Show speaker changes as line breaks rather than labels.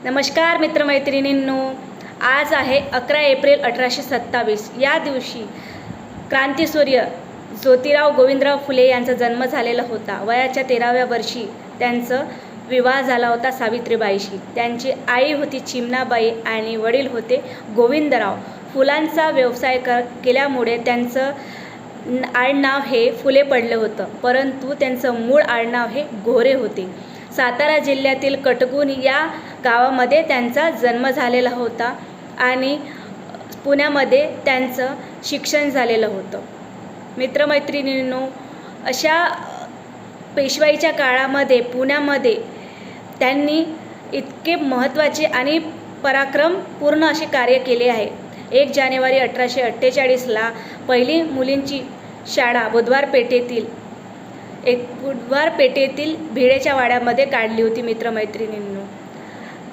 नमस्कार मित्रमैत्रिणींनो, आज आहे 11 एप्रिल 1827। या दिवशी क्रांतीसूर्य ज्योतिराव गोविंदराव फुले यांचा जन्म झालेला होता। वयाच्या 13व्या वर्षी त्यांचं विवाह झाला होता सावित्रीबाईशी। त्यांची आई होती चिमणाबाई आणि वडील होते गोविंदराव। फुलांचा व्यवसाय केल्यामुळे त्यांचं आडनाव हे फुले पडलं होतं, परंतु त्यांचं मूळ आडनाव हे गोरे होते। सातारा जिल्ह्यातील कटगुण या गावामध्ये त्यांचा जन्म झालेला होता आणि पुण्यामध्ये त्यांचं शिक्षण झालेलं होतं। मित्रमैत्रिणींनो, अशा पेशवाईच्या काळामध्ये पुण्यामध्ये त्यांनी इतके महत्त्वाचे आणि पराक्रमपूर्ण असे कार्य केले आहे। 1 जानेवारी 1848ला पहिली मुलींची शाळा बुधवार पेठेतील भिडेच्या वाड्यामध्ये काढली होती मित्रमैत्रिणींनो।